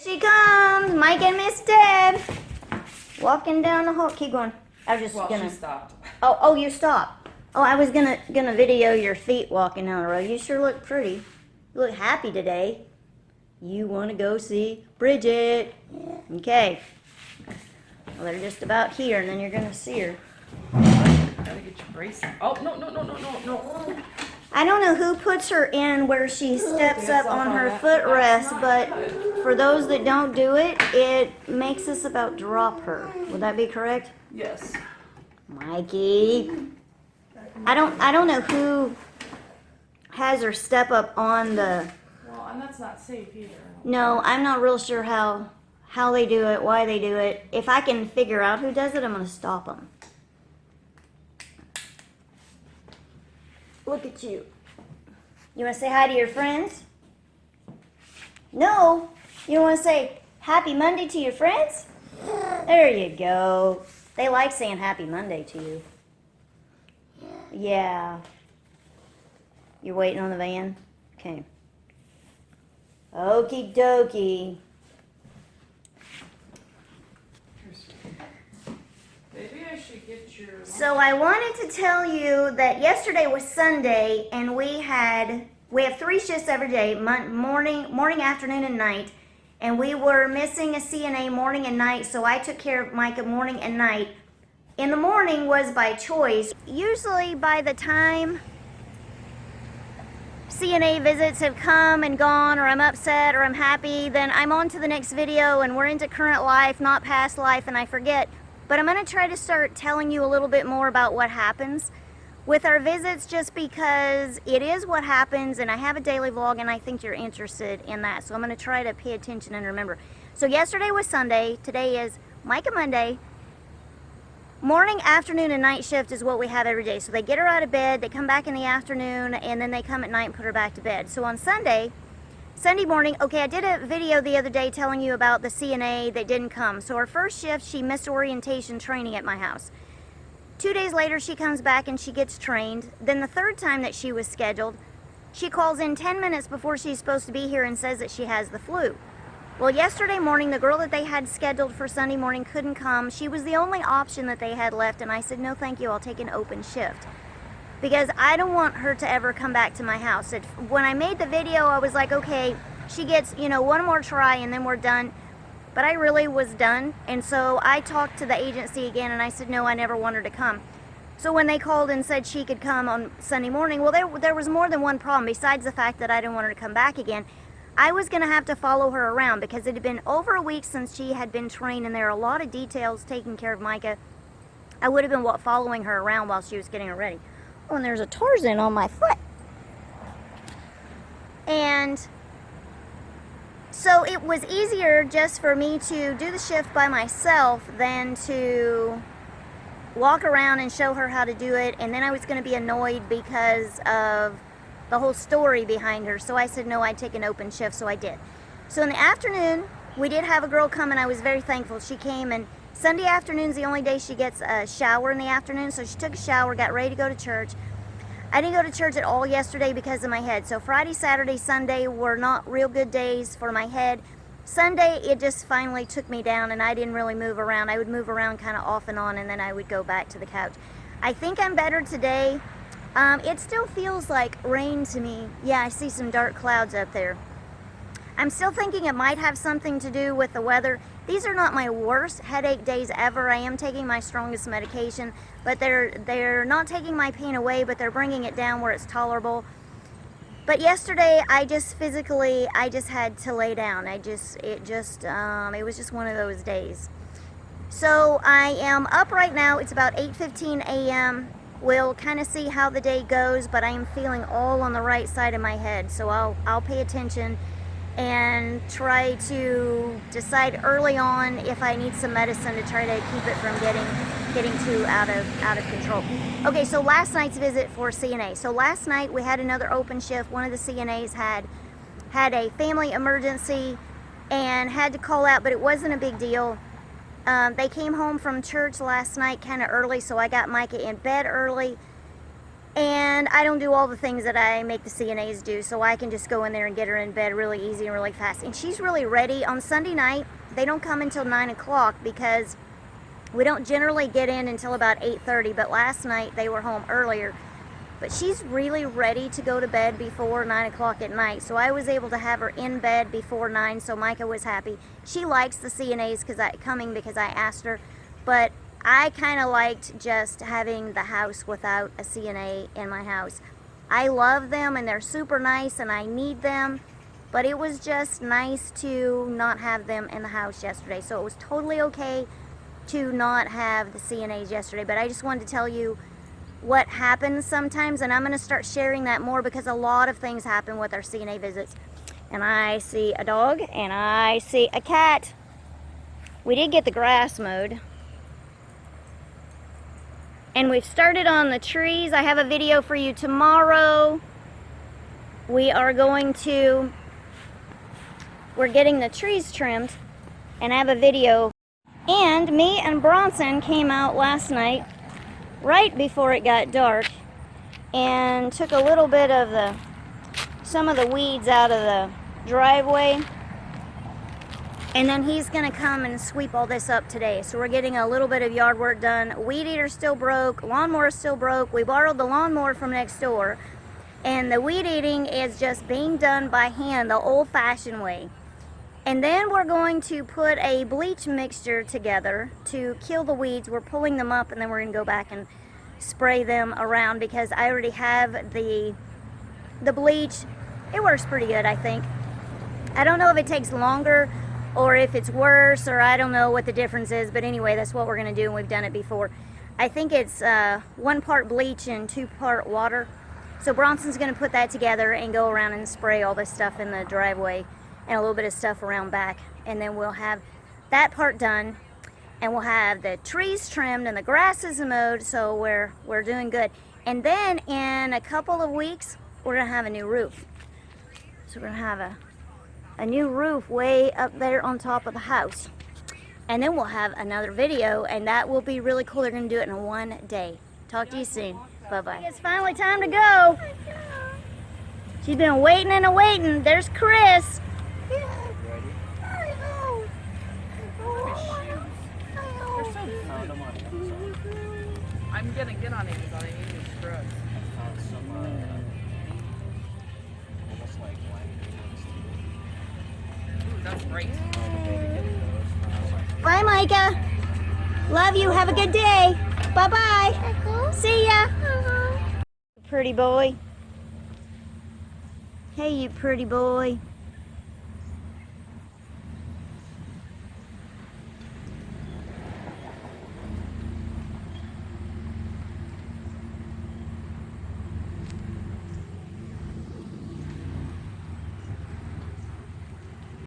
Here she comes, Mike and Miss Deb. Walking down the hall. Keep going. I was just gonna. She stopped. Oh, you stopped. Oh, I was gonna video your feet walking down the road. You sure look pretty. You look happy today. You want to go see Bridget? Okay. Well, they're just about here, and then you're gonna see her. Gotta get your brace. Oh no! I don't know who puts her in where she steps up on her footrest, but for those that don't do it, it makes us about drop her. Would that be correct? Yes. Mikey. I don't know who has her step up on the. Well, and that's not safe either. No, I'm not real sure how they do it, why they do it. If I can figure out who does it, I'm gonna stop them. Look at you. You want to say hi to your friends? No. You want to say Happy Monday to your friends? There you go. They like saying Happy Monday to you. Yeah. You're waiting on the van? Okay. Okie dokie. Maybe I should get your. So I wanted to tell you that yesterday was Sunday, and we have 3 shifts every day, morning, afternoon, and night. And we were missing a CNA morning and night, so I took care of Micah morning and night. In the morning was by choice. Usually by the time CNA visits have come and gone, or I'm upset or I'm happy, then I'm on to the next video and we're into current life, not past life, and I forget. But I'm going to try to start telling you a little bit more about what happens with our visits, just because it is what happens, and I have a daily vlog and I think you're interested in that. So I'm going to try to pay attention and remember. So yesterday was Sunday, today is Micah Monday. Morning, afternoon, and night shift is what we have every day. So they get her out of bed, they come back in the afternoon, and then they come at night and put her back to bed. So on Sunday morning, okay, I did a video the other day telling you about the CNA that didn't come. So our first shift, she missed orientation training at my house. 2 days later, she comes back and she gets trained. Then the third time that she was scheduled, she calls in 10 minutes before she's supposed to be here and says that she has the flu. Well, yesterday morning, the girl that they had scheduled for Sunday morning couldn't come. She was the only option that they had left, and I said, no, thank you, I'll take an open shift. Because I don't want her to ever come back to my house. When I made the video, I was like, okay, she gets, one more try and then we're done. But I really was done, and so I talked to the agency again, and I said, no, I never want her to come. So when they called and said she could come on Sunday morning, well, there was more than one problem. Besides the fact that I didn't want her to come back again, I was going to have to follow her around because it had been over a week since she had been trained, and there are a lot of details taking care of Micah. I would have been following her around while she was getting her ready. Oh, and there's a Tarzan on my foot. And so it was easier just for me to do the shift by myself than to walk around and show her how to do it, and then I was going to be annoyed because of the whole story behind her. So I said no, I'd take an open shift, so I did. So in the afternoon, we did have a girl come, and I was very thankful. She came, and Sunday afternoon's the only day she gets a shower in the afternoon, so she took a shower, got ready to go to church. I didn't go to church at all yesterday because of my head. So Friday, Saturday, Sunday were not real good days for my head. Sunday, it just finally took me down, and I didn't really move around. I would move around kind of off and on, and then I would go back to the couch. I think I'm better today. It still feels like rain to me. Yeah, I see some dark clouds up there. I'm still thinking it might have something to do with the weather. These are not my worst headache days ever. I am taking my strongest medication, but they're not taking my pain away, but they're bringing it down where it's tolerable. But yesterday, I just had to lay down. It was just one of those days. So I am up right now. It's about 8:15 a.m. We'll kind of see how the day goes, but I am feeling all on the right side of my head, so I'll pay attention and try to decide early on if I need some medicine to try to keep it from getting too out of control. Okay, so last night's visit for CNA. So last night we had another open shift. One of the CNAs had a family emergency and had to call out, but it wasn't a big deal. They came home from church last night kind of early, so I got Micah in bed early. And I don't do all the things that I make the CNAs do, so I can just go in there and get her in bed really easy and really fast. And she's really ready. On Sunday night, they don't come until 9 o'clock because we don't generally get in until about 8:30, but last night they were home earlier. But she's really ready to go to bed before 9 o'clock at night, so I was able to have her in bed before 9, so Micah was happy. She likes the CNAs because I asked her, but I kind of liked just having the house without a CNA in my house. I love them and they're super nice and I need them, but it was just nice to not have them in the house yesterday. So it was totally okay to not have the CNAs yesterday, but I just wanted to tell you what happens sometimes, and I'm going to start sharing that more because a lot of things happen with our CNA visits. And I see a dog and I see a cat. We did get the grass mowed. And we've started on the trees. I have a video for you tomorrow. We're getting the trees trimmed, and I have a video. And me and Bronson came out last night, right before it got dark, and took a little bit of some of the weeds out of the driveway. And then he's gonna come and sweep all this up today. So we're getting a little bit of yard work done. Weed eater's still broke, lawnmower's still broke. We borrowed the lawnmower from next door. And the weed eating is just being done by hand, the old-fashioned way. And then we're going to put a bleach mixture together to kill the weeds. We're pulling them up and then we're gonna go back and spray them around because I already have the bleach. It works pretty good, I think. I don't know if it takes longer or if it's worse, or I don't know what the difference is, but anyway, that's what we're gonna do, and we've done it before. I think it's 1 part bleach and 2 part water. So Bronson's gonna put that together and go around and spray all this stuff in the driveway and a little bit of stuff around back, and then we'll have that part done, and we'll have the trees trimmed and the grasses mowed, so we're doing good. And then in a couple of weeks, we're gonna have a new roof. So we're gonna have a new roof way up there on top of the house. And then we'll have another video, and that will be really cool. They're gonna do it in 1 day. Talk to you soon. Bye-bye. It's finally time to go. She's been waiting and waiting. There's Chris. I'm gonna get on Amazon. I need new scrubs. That's great. Bye, Micah. Love you. Have a good day. Bye-bye. See ya. Pretty boy. Hey, you pretty boy.